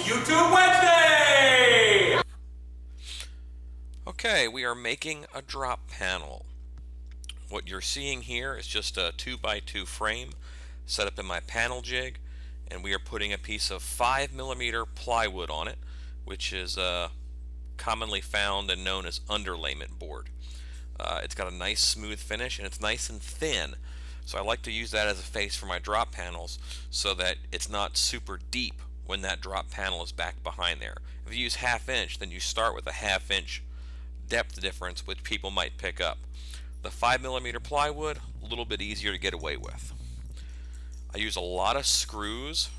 YouTube Wednesday! Okay, we are making a drop panel. What you're seeing here is just a 2x2 frame set up in my panel jig, and we are putting a piece of 5mm plywood on it, which is commonly found and known as underlayment board. It's got a nice smooth finish and it's nice and thin, so I like to use that as a face for my drop panels so that it's not super deep when that drop panel is back behind there. If you use 1/2 inch, then you start with a 1/2 inch depth difference, which people might pick up. The 5mm plywood, a little bit easier to get away with. I use a lot of screws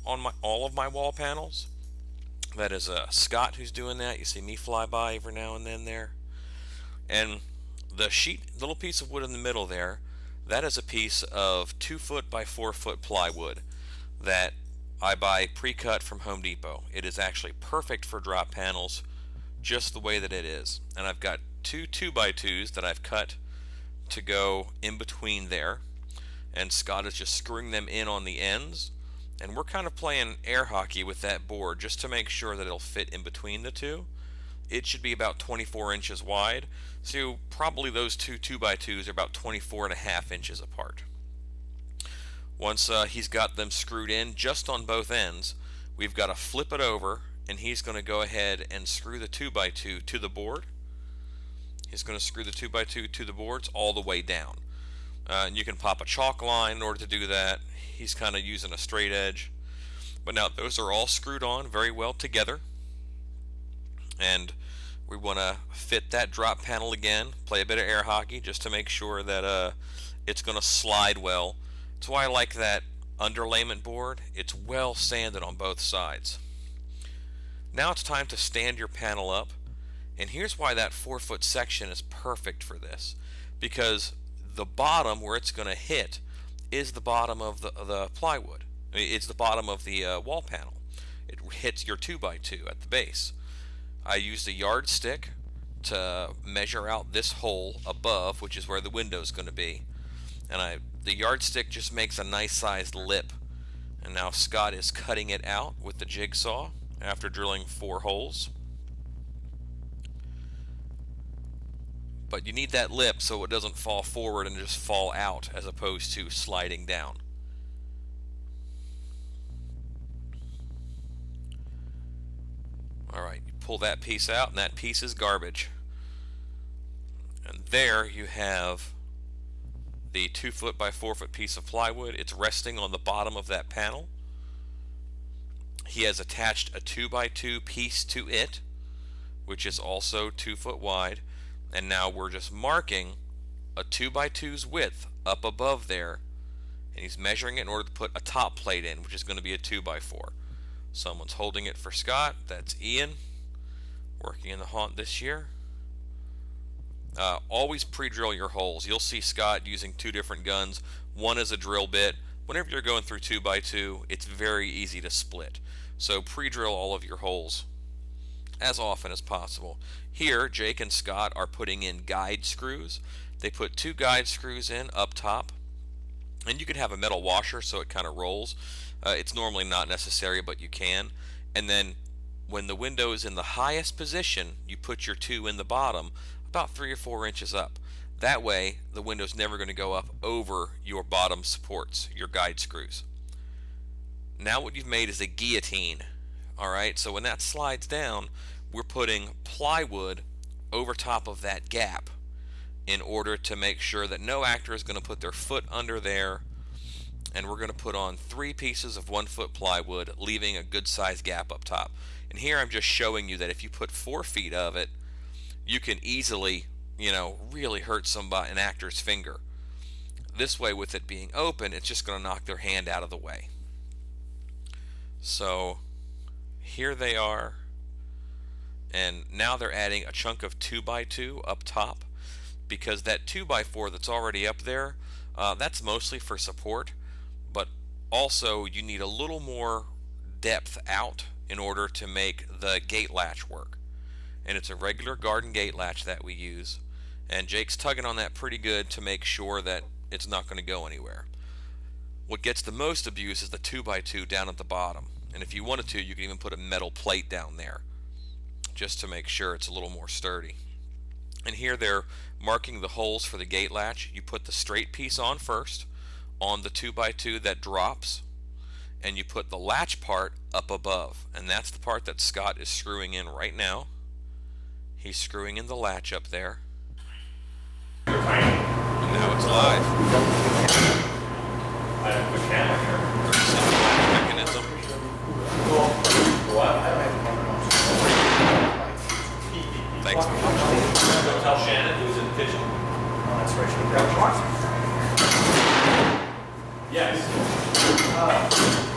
on all of my wall panels. That is Scott who's doing that. You see me fly by every now and then there. And the little piece of wood in the middle there, that is a piece of 2-foot by 4-foot plywood that I buy pre-cut from Home Depot. It is actually perfect for drop panels just the way that it is. And I've got two 2x2s that I've cut to go in between there, and Scott is just screwing them in on the ends, and we're kind of playing air hockey with that board just to make sure that it'll fit in between the two. It should be about 24 inches wide, so probably those two 2x2s are about 24.5 inches apart. Once he's got them screwed in just on both ends, we've got to flip it over, and he's going to go ahead and screw the 2x2 to the board. He's going to screw the 2x2 to the boards all the way down. And you can pop a chalk line in order to do that. He's kind of using a straight edge. But now those are all screwed on very well together. And we want to fit that drop panel again, play a bit of air hockey just to make sure that it's going to slide well. That's why I like that underlayment board. It's well sanded on both sides. Now it's time to stand your panel up. And here's why that 4-foot section is perfect for this. Because the bottom where it's going to hit is the bottom of the plywood. It's the bottom of the wall panel. It hits your 2x2 at the base. I used a yardstick to measure out this hole above, which is where the window is going to be. And the yardstick just makes a nice sized lip. And now Scott is cutting it out with the jigsaw after drilling 4 holes. But you need that lip so it doesn't fall forward and just fall out as opposed to sliding down. Alright, you pull that piece out and that piece is garbage. And there you have the 2-foot by 4-foot piece of plywood. It's resting on the bottom of that panel. He has attached a 2x2 piece to it, which is also 2 foot wide. And now we're just marking a 2x2's width up above there, and he's measuring it in order to put a top plate in, which is going to be a 2x4. Someone's holding it for Scott. That's Ian, working in the haunt this year. Always pre-drill your holes. You'll see Scott using 2 different guns. One is a drill bit. Whenever you're going through 2x2, it's very easy to split. So pre-drill all of your holes as often as possible. Here, Jake and Scott are putting in guide screws. They put 2 guide screws in up top, and you could have a metal washer so it kind of rolls. It's normally not necessary, but you can. And then when the window is in the highest position, you put your 2 in the bottom, about 3 or 4 inches up. That way, the window's never going to go up over your bottom supports, your guide screws. Now what you've made is a guillotine. Alright, so when that slides down, we're putting plywood over top of that gap in order to make sure that no actor is going to put their foot under there, and we're going to put on 3 pieces of 1-foot plywood, leaving a good sized gap up top. And here I'm just showing you that if you put 4 feet of it, you can easily, really hurt an actor's finger. This way, with it being open, it's just going to knock their hand out of the way. So here they are, and now they're adding a chunk of 2x2 up top, because that 2x4 that's already up there, that's mostly for support, but also you need a little more depth out in order to make the gate latch work. And it's a regular garden gate latch that we use, and Jake's tugging on that pretty good to make sure that it's not going to go anywhere. What gets the most abuse is the 2x2 down at the bottom. And if you wanted to, you can even put a metal plate down there just to make sure it's a little more sturdy. And here they're marking the holes for the gate latch. You put the straight piece on first on the 2x2 that drops, and you put the latch part up above, and that's the part that Scott is screwing in right now. He's screwing in the latch up there. And now it's live. I have the camera here. Very simple latch mechanism. What? Thanks. Don't tell Shannon, it was in the kitchen. Oh, that's right. Yes.